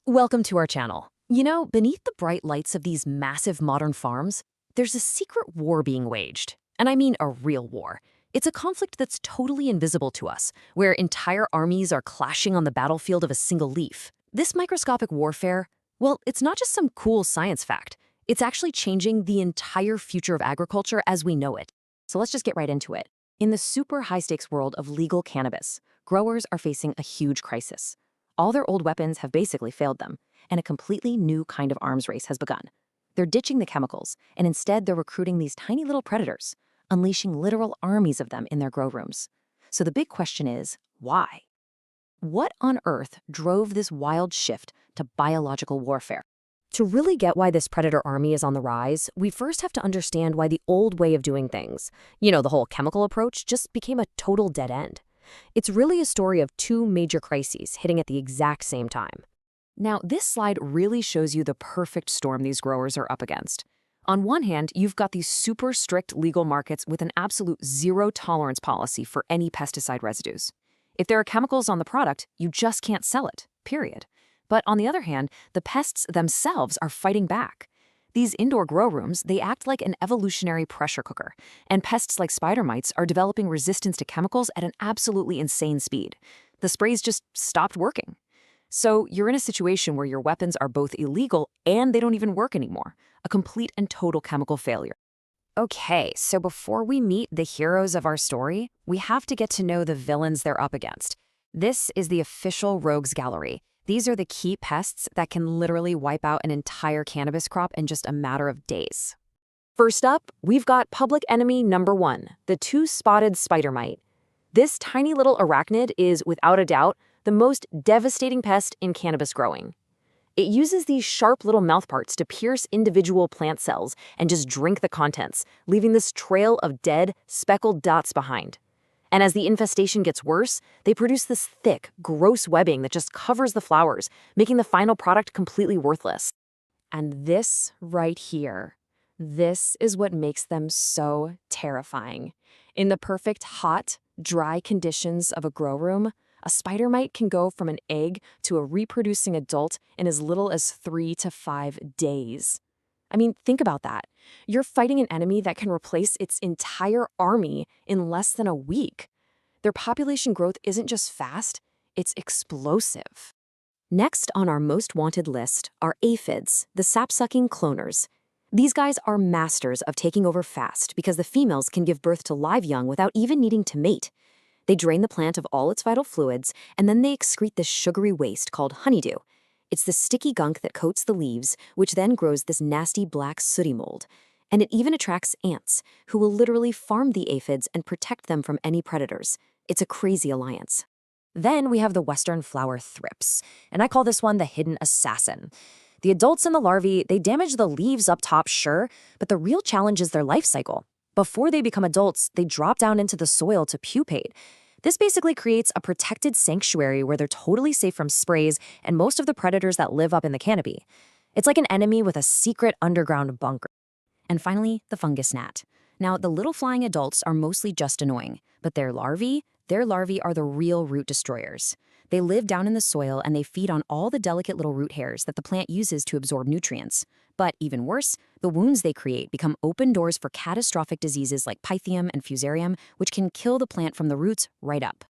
Welcome to our channel. Beneath the bright lights of these massive modern farms, there's a secret war being waged. And I mean a real war. It's a conflict that's totally invisible to us, where entire armies are clashing on the battlefield of a single leaf. This microscopic warfare, well, it's not just some cool science fact. It's actually changing the entire future of agriculture as we know it. So let's just get right into it. In the super high-stakes world of legal cannabis, growers are facing a huge crisis. All their old weapons have basically failed them, and a completely new kind of arms race has begun. They're ditching the chemicals, and instead they're recruiting these tiny little predators, unleashing literal armies of them in their grow rooms. So the big question is, why? What on earth drove this wild shift to biological warfare? To really get why this predator army is on the rise, we first have to understand why the old way of doing things, the whole chemical approach, just became a total dead end. It's really a story of two major crises hitting at the exact same time. Now, this slide really shows you the perfect storm these growers are up against. On one hand, you've got these super strict legal markets with an absolute zero-tolerance policy for any pesticide residues. If there are chemicals on the product, you just can't sell it, period. But on the other hand, the pests themselves are fighting back. These indoor grow rooms, they act like an evolutionary pressure cooker, and pests like spider mites are developing resistance to chemicals at an absolutely insane speed. The sprays just stopped working. So you're in a situation where your weapons are both illegal and they don't even work anymore. A complete and total chemical failure. Okay, so before we meet the heroes of our story, we have to get to know the villains they're up against. This is the official rogues gallery. These are the key pests that can literally wipe out an entire cannabis crop in just a matter of days. First up, we've got public enemy number one, the two-spotted spider mite. This tiny little arachnid is, without a doubt, the most devastating pest in cannabis growing. It uses these sharp little mouthparts to pierce individual plant cells and just drink the contents, leaving this trail of dead, speckled dots behind. And as the infestation gets worse, they produce this thick, gross webbing that just covers the flowers, making the final product completely worthless. And this right here, this is what makes them so terrifying. In the perfect hot, dry conditions of a grow room, a spider mite can go from an egg to a reproducing adult in as little as 3 to 5 days. I mean, think about that. You're fighting an enemy that can replace its entire army in less than a week. Their population growth isn't just fast, it's explosive. Next on our most wanted list are aphids, the sap-sucking cloners. These guys are masters of taking over fast because the females can give birth to live young without even needing to mate. They drain the plant of all its vital fluids, and then they excrete this sugary waste called honeydew. It's the sticky gunk that coats the leaves, which then grows this nasty black sooty mold. And it even attracts ants, who will literally farm the aphids and protect them from any predators. It's a crazy alliance. Then we have the western flower thrips, and I call this one the hidden assassin. The adults and the larvae, they damage the leaves up top, sure, but the real challenge is their life cycle. Before they become adults, they drop down into the soil to pupate. This basically creates a protected sanctuary where they're totally safe from sprays and most of the predators that live up in the canopy. It's like an enemy with a secret underground bunker. And finally, the fungus gnat. Now, the little flying adults are mostly just annoying, but their larvae are the real root destroyers. They live down in the soil and they feed on all the delicate little root hairs that the plant uses to absorb nutrients. But even worse, the wounds they create become open doors for catastrophic diseases like pythium and fusarium, which can kill the plant from the roots right up.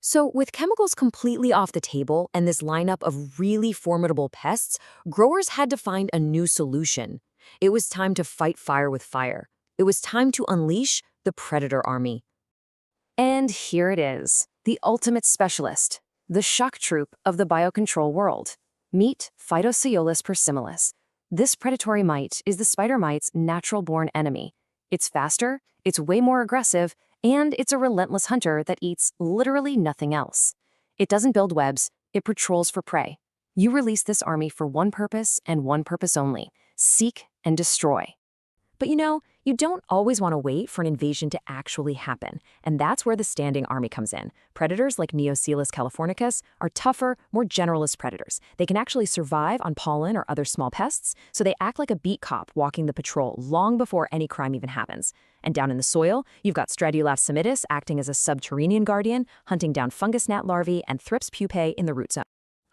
So with chemicals completely off the table and this lineup of really formidable pests, growers had to find a new solution. It was time to fight fire with fire. It was time to unleash the predator army. And here it is, the ultimate specialist, the shock troop of the biocontrol world. Meet Phytoseiulus persimilis. This predatory mite is the spider mite's natural-born enemy. It's faster, it's way more aggressive, and it's a relentless hunter that eats literally nothing else. It doesn't build webs, it patrols for prey. You release this army for one purpose and one purpose only: seek and destroy. But you don't always want to wait for an invasion to actually happen, and that's where the standing army comes in. Predators like Neoseiulus californicus are tougher, more generalist predators. They can actually survive on pollen or other small pests, so they act like a beat cop walking the patrol long before any crime even happens. And down in the soil, you've got Stridulus acting as a subterranean guardian, hunting down fungus gnat larvae and Thrips pupae in the root zone.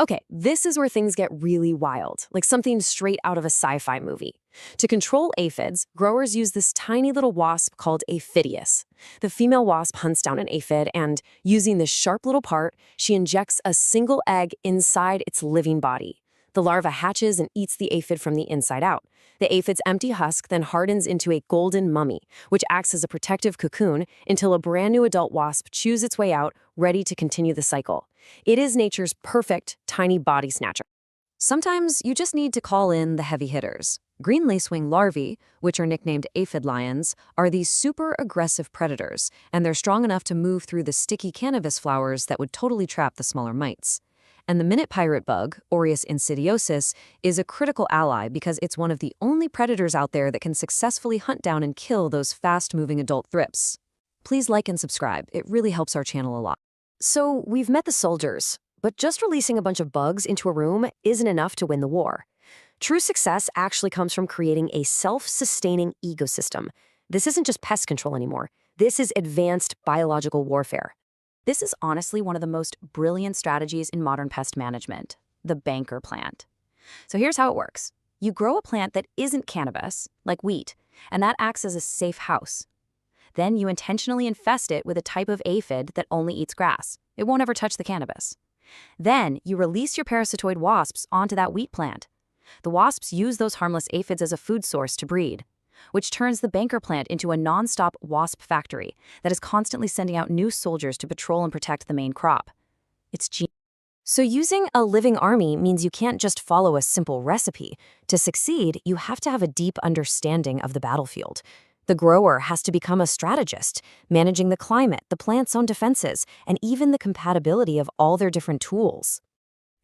Okay, this is where things get really wild, like something straight out of a sci-fi movie. To control aphids, growers use this tiny little wasp called a Phidias. The female wasp hunts down an aphid and, using this sharp little part, she injects a single egg inside its living body. The larva hatches and eats the aphid from the inside out. The aphid's empty husk then hardens into a golden mummy, which acts as a protective cocoon until a brand new adult wasp chews its way out, ready to continue the cycle. It is nature's perfect tiny body snatcher. Sometimes you just need to call in the heavy hitters. Green lacewing larvae, which are nicknamed aphid lions, are these super aggressive predators, and they're strong enough to move through the sticky cannabis flowers that would totally trap the smaller mites. And the minute pirate bug, Aureus insidiosus, is a critical ally because it's one of the only predators out there that can successfully hunt down and kill those fast-moving adult thrips. Please like and subscribe. It really helps our channel a lot. So we've met the soldiers, but just releasing a bunch of bugs into a room isn't enough to win the war. True success actually comes from creating a self-sustaining ecosystem. This isn't just pest control anymore. This is advanced biological warfare. This is honestly one of the most brilliant strategies in modern pest management, the banker plant. So here's how it works. You grow a plant that isn't cannabis, like wheat, and that acts as a safe house. Then you intentionally infest it with a type of aphid that only eats grass. It won't ever touch the cannabis. Then you release your parasitoid wasps onto that wheat plant. The wasps use those harmless aphids as a food source to breed, which turns the banker plant into a non-stop wasp factory that is constantly sending out new soldiers to patrol and protect the main crop. It's genius. So using a living army means you can't just follow a simple recipe. To succeed, you have to have a deep understanding of the battlefield. The grower has to become a strategist, managing the climate, the plant's own defenses, and even the compatibility of all their different tools.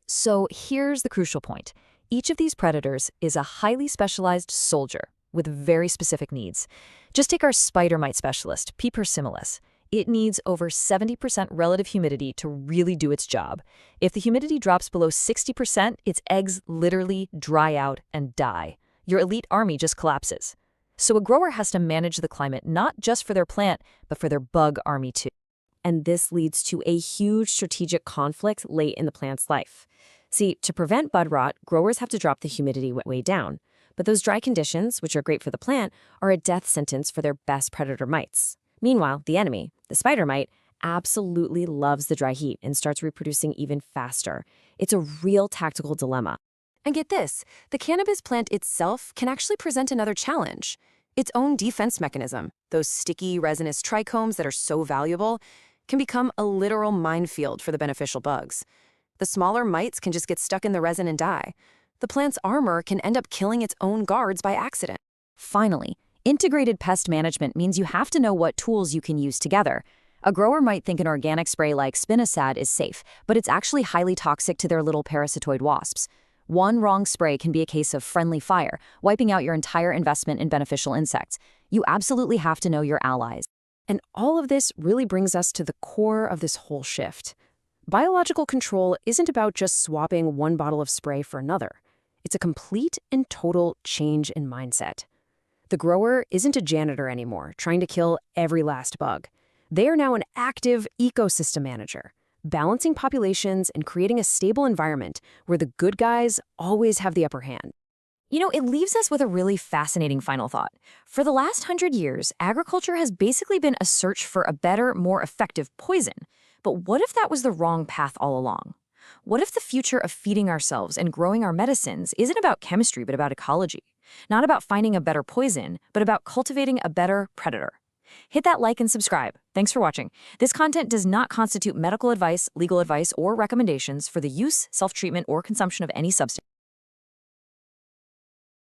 So here's the crucial point. Each of these predators is a highly specialized soldier with very specific needs. Just take our spider mite specialist, P. persimilis. It needs over 70% relative humidity to really do its job. If the humidity drops below 60%, its eggs literally dry out and die. Your elite army just collapses. So a grower has to manage the climate not just for their plant, but for their bug army too. And this leads to a huge strategic conflict late in the plant's life. See, to prevent bud rot, growers have to drop the humidity way down. But those dry conditions, which are great for the plant, are a death sentence for their best predator mites. Meanwhile, the enemy, the spider mite, absolutely loves the dry heat and starts reproducing even faster. It's a real tactical dilemma. And get this, the cannabis plant itself can actually present another challenge. Its own defense mechanism, those sticky, resinous trichomes that are so valuable, can become a literal minefield for the beneficial bugs. The smaller mites can just get stuck in the resin and die. The plant's armor can end up killing its own guards by accident. Finally, integrated pest management means you have to know what tools you can use together. A grower might think an organic spray like spinosad is safe, but it's actually highly toxic to their little parasitoid wasps. One wrong spray can be a case of friendly fire, wiping out your entire investment in beneficial insects. You absolutely have to know your allies. And all of this really brings us to the core of this whole shift. Biological control isn't about just swapping one bottle of spray for another. It's a complete and total change in mindset. The grower isn't a janitor anymore, trying to kill every last bug. They are now an active ecosystem manager, balancing populations and creating a stable environment where the good guys always have the upper hand. You know, it leaves us with a really fascinating final thought. For the last 100 years, agriculture has basically been a search for a better, more effective poison. But what if that was the wrong path all along? What if the future of feeding ourselves and growing our medicines isn't about chemistry, but about ecology? Not about finding a better poison, but about cultivating a better predator. Hit that like and subscribe. Thanks for watching. This content does not constitute medical advice, legal advice, or recommendations for the use, self-treatment, or consumption of any substance.